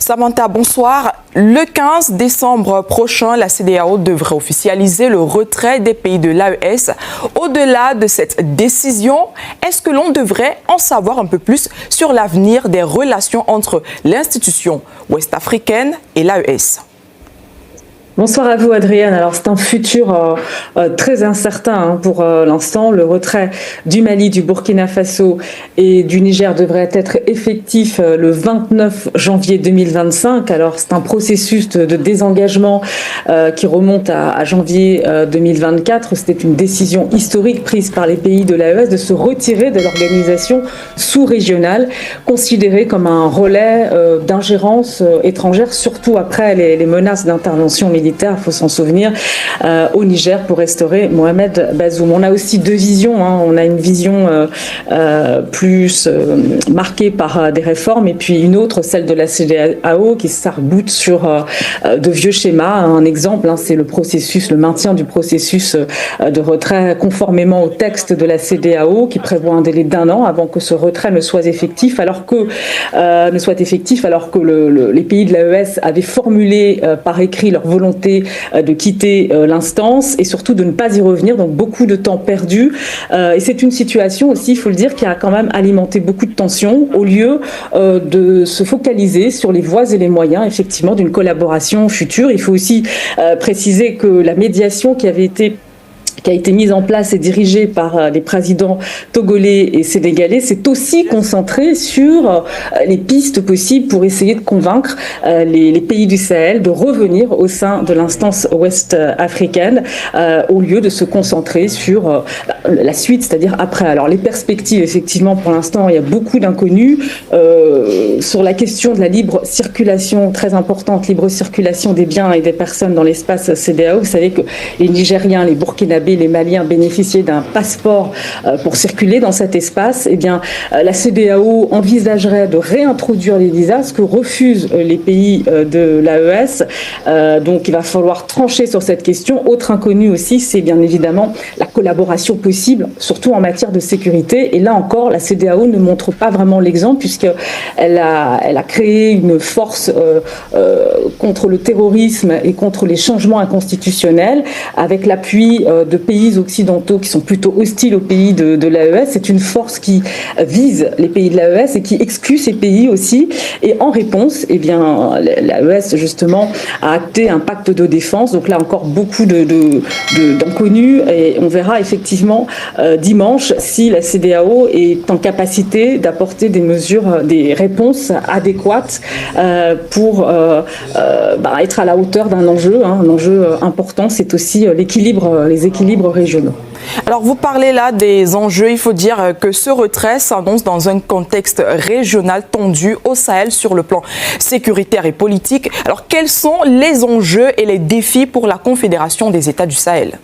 Samantha, bonsoir. Le 15 décembre prochain, la CEDEAO devrait officialiser le retrait des pays de l'AES. Au-delà de cette décision, est-ce que l'on devrait en savoir un peu plus sur l'avenir des relations entre l'institution ouest-africaine et l'AES ? Bonsoir à vous, Adrienne. Alors, c'est un futur très incertain pour l'instant. Le retrait du Mali, du Burkina Faso et du Niger devrait être effectif le 29 janvier 2025. Alors, c'est un processus de désengagement qui remonte à janvier 2024. C'était une décision historique prise par les pays de l'AES de se retirer de l'organisation sous-régionale, considérée comme un relais d'ingérence étrangère, surtout après les menaces d'intervention militaire. Il faut s'en souvenir, au Niger pour restaurer Mohamed Bazoum. On a aussi deux visions. On a une vision plus marquée par des réformes et puis une autre, celle de la CEDEAO, qui s'arc-boute sur de vieux schémas. Un exemple, c'est le maintien du processus de retrait conformément au texte de la CEDEAO qui prévoit un délai d'1 an avant que ce retrait ne soit effectif, alors que les pays de l'AES avaient formulé par écrit leur volonté de quitter l'instance et surtout de ne pas y revenir, donc beaucoup de temps perdu. Et c'est une situation aussi, il faut le dire, qui a quand même alimenté beaucoup de tensions au lieu de se focaliser sur les voies et les moyens, effectivement, d'une collaboration future. Il faut aussi préciser que la médiation qui a été mise en place et dirigée par les présidents togolais et sénégalais, s'est aussi concentrée sur les pistes possibles pour essayer de convaincre les pays du Sahel de revenir au sein de l'instance ouest-africaine au lieu de se concentrer sur la suite, c'est-à-dire après. Alors les perspectives, effectivement, pour l'instant, il y a beaucoup d'inconnus. Sur la question de la libre circulation, très importante, libre circulation des biens et des personnes dans l'espace CEDEAO, vous savez que les Nigériens, les Burkinabés, les Maliens bénéficiaient d'un passeport pour circuler dans cet espace. Eh bien, la CEDEAO envisagerait de réintroduire les visas, ce que refusent les pays de l'AES. Donc, il va falloir trancher sur cette question. Autre inconnu aussi, c'est bien évidemment la collaboration possible, surtout en matière de sécurité. Et là encore, la CEDEAO ne montre pas vraiment l'exemple, puisqu'elle a créé une force contre le terrorisme et contre les changements inconstitutionnels, avec l'appui de pays occidentaux qui sont plutôt hostiles aux pays de l'AES. C'est une force qui vise les pays de l'AES et qui exclut ces pays aussi. Et en réponse, eh bien, l'AES, justement, a acté un pacte de défense. Donc là encore, beaucoup d'inconnus. Et on verra effectivement dimanche si la CEDEAO est en capacité d'apporter des mesures, des réponses adéquates pour être à la hauteur d'un enjeu. Un enjeu important, c'est aussi les équilibres régionaux. Alors, vous parlez là des enjeux. Il faut dire que ce retrait s'annonce dans un contexte régional tendu au Sahel sur le plan sécuritaire et politique. Alors, quels sont les enjeux et les défis pour la Confédération des États du Sahel ?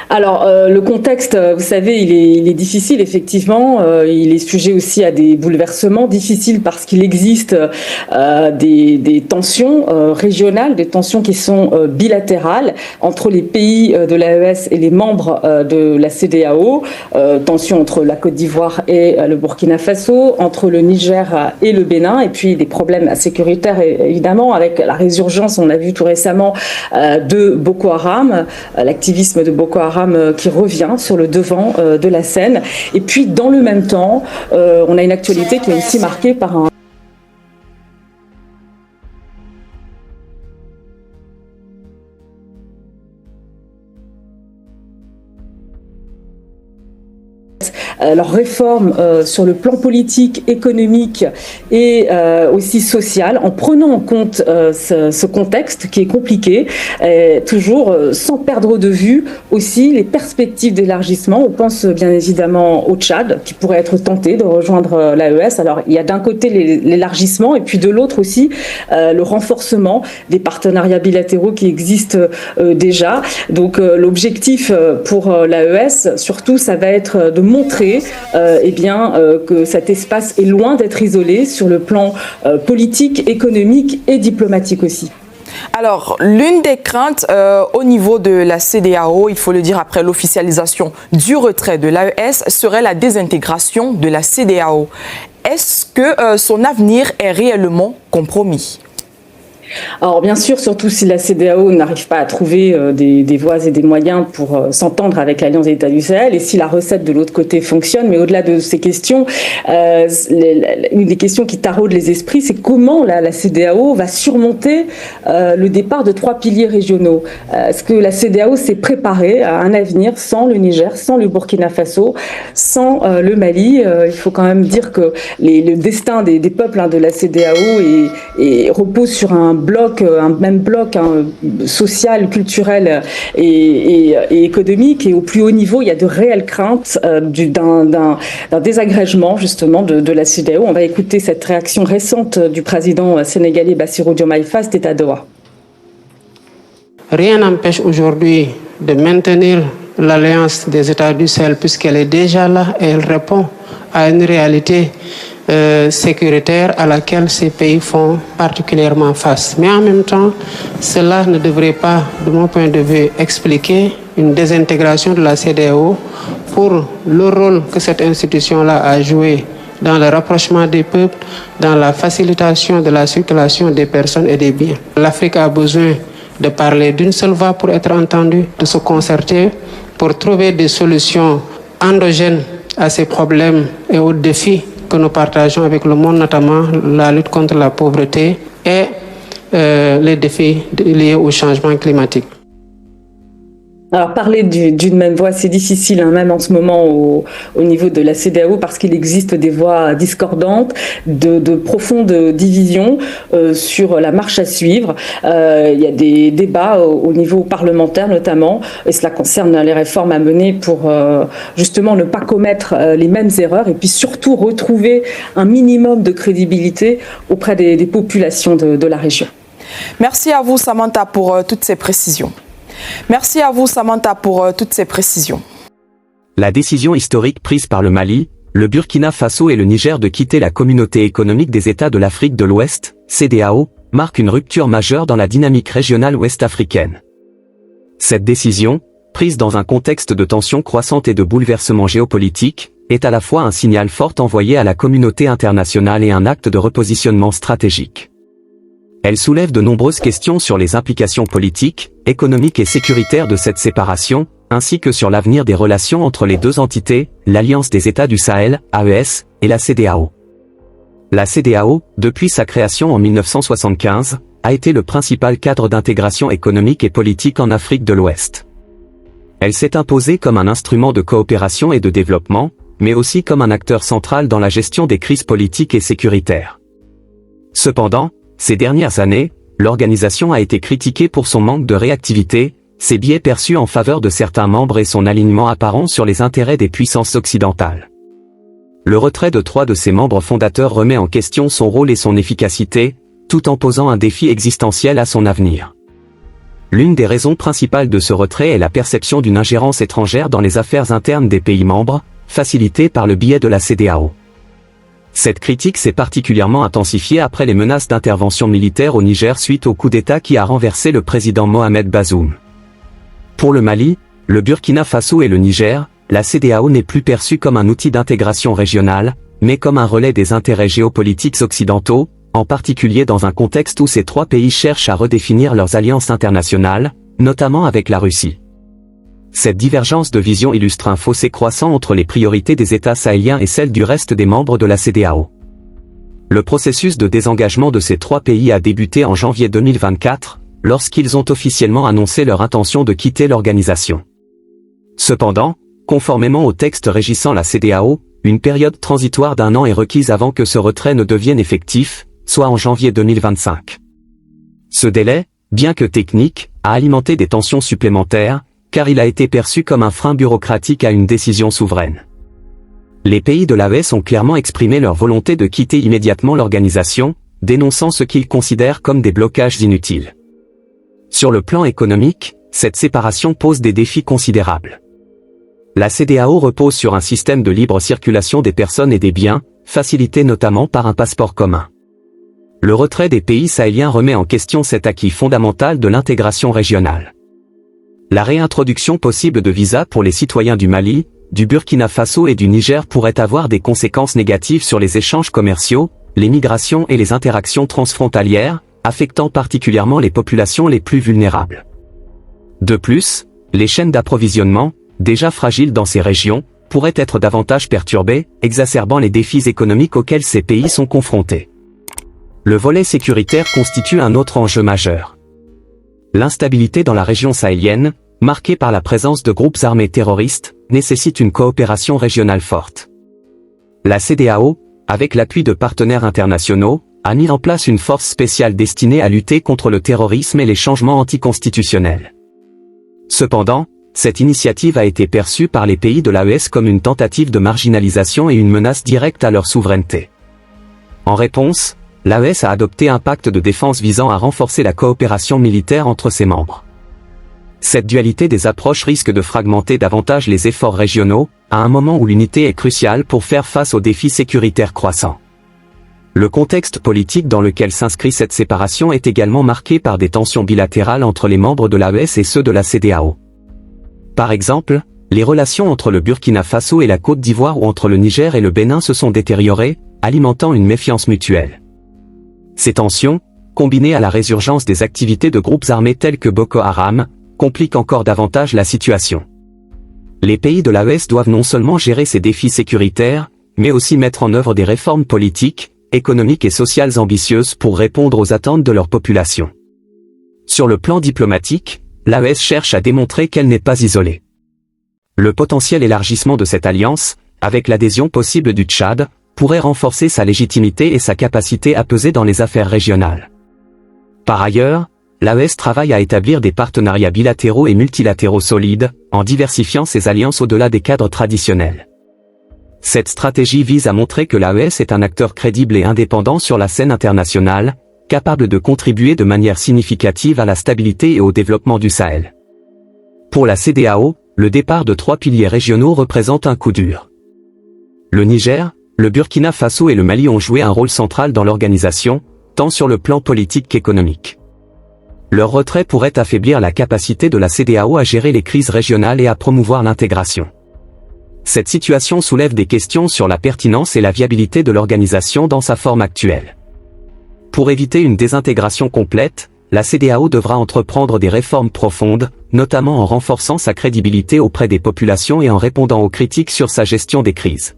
Alors, le contexte, vous savez, il est difficile, effectivement. Il est sujet aussi à des bouleversements. Difficile parce qu'il existe des tensions régionales, des tensions qui sont bilatérales entre les pays de l'AES et les membres de la CEDEAO. Tensions entre la Côte d'Ivoire et le Burkina Faso, entre le Niger et le Bénin, et puis des problèmes sécuritaires, évidemment, avec la résurgence, on a vu tout récemment, de Boko Haram, l'activisme de Boko Haram qui revient sur le devant de la scène. Et puis, dans le même temps, on a une actualité qui est aussi marquée par un leurs réformes sur le plan politique, économique et aussi social, en prenant en compte ce contexte qui est compliqué, toujours sans perdre de vue aussi les perspectives d'élargissement. On pense bien évidemment au Tchad, qui pourrait être tenté de rejoindre l'AES. Alors, il y a d'un côté l'élargissement et puis de l'autre aussi le renforcement des partenariats bilatéraux qui existent déjà. Donc, l'objectif pour l'AES, surtout, ça va être de montrer que cet espace est loin d'être isolé sur le plan politique, économique et diplomatique aussi. Alors, l'une des craintes au niveau de la CEDEAO, il faut le dire après l'officialisation du retrait de l'AES, serait la désintégration de la CEDEAO. est-ce que son avenir est réellement compromis? Alors bien sûr, surtout si la CEDEAO n'arrive pas à trouver des voies et des moyens pour s'entendre avec l'Alliance des États du Sahel, et si la recette de l'autre côté fonctionne. Mais au-delà de ces questions, une des questions qui taraudent les esprits, c'est comment la CEDEAO va surmonter le départ de 3 piliers régionaux. Est-ce que la CEDEAO s'est préparée à un avenir sans le Niger, sans le Burkina Faso, sans le Mali? Il faut quand même dire que le destin des peuples de la CEDEAO repose sur un même bloc social, culturel et économique. Et au plus haut niveau, il y a de réelles craintes d'un désagrégement justement de la CEDEAO. On va écouter cette réaction récente du président sénégalais Bassirou Diomaye Faye, c'était à Doha. Rien n'empêche aujourd'hui de maintenir l'Alliance des États du Sahel puisqu'elle est déjà là et elle répond à une réalité sécuritaire à laquelle ces pays font particulièrement face. Mais en même temps, cela ne devrait pas, de mon point de vue, expliquer une désintégration de la CEDEAO pour le rôle que cette institution-là a joué dans le rapprochement des peuples, dans la facilitation de la circulation des personnes et des biens. L'Afrique a besoin de parler d'une seule voix pour être entendue, de se concerter pour trouver des solutions endogènes à ces problèmes et aux défis que nous partageons avec le monde, notamment la lutte contre la pauvreté et les défis liés au changement climatique. Alors parler d'une même voix, c'est difficile, même en ce moment au niveau de la CEDEAO, parce qu'il existe des voix discordantes, de profondes divisions sur la marche à suivre. Il y a des débats au niveau parlementaire notamment, et cela concerne les réformes à mener pour justement ne pas commettre les mêmes erreurs, et puis surtout retrouver un minimum de crédibilité auprès des populations de la région. Merci à vous, Samantha, pour toutes ces précisions. Merci à vous, Samantha, pour toutes ces précisions. La décision historique prise par le Mali, le Burkina Faso et le Niger de quitter la Communauté économique des États de l'Afrique de l'Ouest, CEDEAO, marque une rupture majeure dans la dynamique régionale ouest-africaine. Cette décision, prise dans un contexte de tensions croissantes et de bouleversements géopolitiques, est à la fois un signal fort envoyé à la communauté internationale et un acte de repositionnement stratégique. Elle soulève de nombreuses questions sur les implications politiques, économiques et sécuritaires de cette séparation, ainsi que sur l'avenir des relations entre les deux entités, l'Alliance des États du Sahel, AES, et la CEDEAO. La CEDEAO, depuis sa création en 1975, a été le principal cadre d'intégration économique et politique en Afrique de l'Ouest. Elle s'est imposée comme un instrument de coopération et de développement, mais aussi comme un acteur central dans la gestion des crises politiques et sécuritaires. Cependant, ces dernières années, l'organisation a été critiquée pour son manque de réactivité, ses biais perçus en faveur de certains membres et son alignement apparent sur les intérêts des puissances occidentales. Le retrait de 3 de ses membres fondateurs remet en question son rôle et son efficacité, tout en posant un défi existentiel à son avenir. L'une des raisons principales de ce retrait est la perception d'une ingérence étrangère dans les affaires internes des pays membres, facilitée par le biais de la CEDEAO. Cette critique s'est particulièrement intensifiée après les menaces d'intervention militaire au Niger suite au coup d'État qui a renversé le président Mohamed Bazoum. Pour le Mali, le Burkina Faso et le Niger, la CEDEAO n'est plus perçue comme un outil d'intégration régionale, mais comme un relais des intérêts géopolitiques occidentaux, en particulier dans un contexte où ces 3 pays cherchent à redéfinir leurs alliances internationales, notamment avec la Russie. Cette divergence de vision illustre un fossé croissant entre les priorités des États sahéliens et celles du reste des membres de la CEDEAO. Le processus de désengagement de ces 3 pays a débuté en janvier 2024, lorsqu'ils ont officiellement annoncé leur intention de quitter l'organisation. Cependant, conformément au texte régissant la CEDEAO, une période transitoire d'1 an est requise avant que ce retrait ne devienne effectif, soit en janvier 2025. Ce délai, bien que technique, a alimenté des tensions supplémentaires, car il a été perçu comme un frein bureaucratique à une décision souveraine. Les pays de l'AES ont clairement exprimé leur volonté de quitter immédiatement l'organisation, dénonçant ce qu'ils considèrent comme des blocages inutiles. Sur le plan économique, cette séparation pose des défis considérables. La CEDEAO repose sur un système de libre circulation des personnes et des biens, facilité notamment par un passeport commun. Le retrait des pays sahéliens remet en question cet acquis fondamental de l'intégration régionale. La réintroduction possible de visas pour les citoyens du Mali, du Burkina Faso et du Niger pourrait avoir des conséquences négatives sur les échanges commerciaux, les migrations et les interactions transfrontalières, affectant particulièrement les populations les plus vulnérables. De plus, les chaînes d'approvisionnement, déjà fragiles dans ces régions, pourraient être davantage perturbées, exacerbant les défis économiques auxquels ces pays sont confrontés. Le volet sécuritaire constitue un autre enjeu majeur. L'instabilité dans la région sahélienne, marquée par la présence de groupes armés terroristes, nécessite une coopération régionale forte. La CEDEAO, avec l'appui de partenaires internationaux, a mis en place une force spéciale destinée à lutter contre le terrorisme et les changements anticonstitutionnels. Cependant, cette initiative a été perçue par les pays de l'AES comme une tentative de marginalisation et une menace directe à leur souveraineté. En réponse, l'AES a adopté un pacte de défense visant à renforcer la coopération militaire entre ses membres. Cette dualité des approches risque de fragmenter davantage les efforts régionaux, à un moment où l'unité est cruciale pour faire face aux défis sécuritaires croissants. Le contexte politique dans lequel s'inscrit cette séparation est également marqué par des tensions bilatérales entre les membres de l'AES et ceux de la CEDEAO. Par exemple, les relations entre le Burkina Faso et la Côte d'Ivoire ou entre le Niger et le Bénin se sont détériorées, alimentant une méfiance mutuelle. Ces tensions, combinées à la résurgence des activités de groupes armés tels que Boko Haram, compliquent encore davantage la situation. Les pays de l'AES doivent non seulement gérer ces défis sécuritaires, mais aussi mettre en œuvre des réformes politiques, économiques et sociales ambitieuses pour répondre aux attentes de leur population. Sur le plan diplomatique, l'AES cherche à démontrer qu'elle n'est pas isolée. Le potentiel élargissement de cette alliance, avec l'adhésion possible du Tchad, pourrait renforcer sa légitimité et sa capacité à peser dans les affaires régionales. Par ailleurs, l'AES travaille à établir des partenariats bilatéraux et multilatéraux solides, en diversifiant ses alliances au-delà des cadres traditionnels. Cette stratégie vise à montrer que l'AES est un acteur crédible et indépendant sur la scène internationale, capable de contribuer de manière significative à la stabilité et au développement du Sahel. Pour la CEDEAO, le départ de 3 piliers régionaux représente un coup dur. Le Niger, le Burkina Faso et le Mali ont joué un rôle central dans l'organisation, tant sur le plan politique qu'économique. Leur retrait pourrait affaiblir la capacité de la CEDEAO à gérer les crises régionales et à promouvoir l'intégration. Cette situation soulève des questions sur la pertinence et la viabilité de l'organisation dans sa forme actuelle. Pour éviter une désintégration complète, la CEDEAO devra entreprendre des réformes profondes, notamment en renforçant sa crédibilité auprès des populations et en répondant aux critiques sur sa gestion des crises.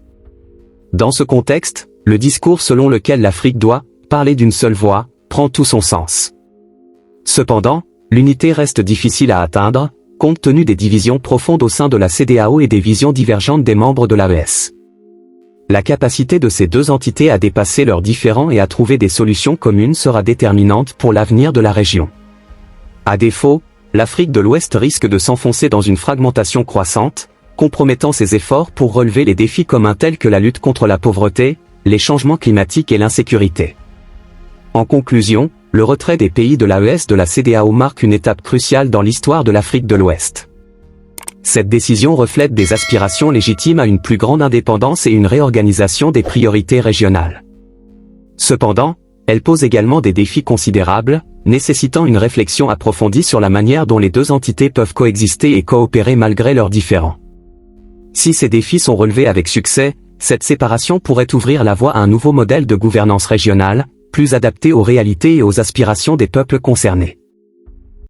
Dans ce contexte, le discours selon lequel l'Afrique doit parler d'une seule voix prend tout son sens. Cependant, l'unité reste difficile à atteindre, compte tenu des divisions profondes au sein de la CEDEAO et des visions divergentes des membres de l'AES. La capacité de ces deux entités à dépasser leurs différends et à trouver des solutions communes sera déterminante pour l'avenir de la région. À défaut, l'Afrique de l'Ouest risque de s'enfoncer dans une fragmentation croissante, compromettant ses efforts pour relever les défis communs tels que la lutte contre la pauvreté, les changements climatiques et l'insécurité. En conclusion, le retrait des pays de l'AES de la CEDEAO marque une étape cruciale dans l'histoire de l'Afrique de l'Ouest. Cette décision reflète des aspirations légitimes à une plus grande indépendance et une réorganisation des priorités régionales. Cependant, elle pose également des défis considérables, nécessitant une réflexion approfondie sur la manière dont les deux entités peuvent coexister et coopérer malgré leurs différends. Si ces défis sont relevés avec succès, cette séparation pourrait ouvrir la voie à un nouveau modèle de gouvernance régionale, plus adapté aux réalités et aux aspirations des peuples concernés.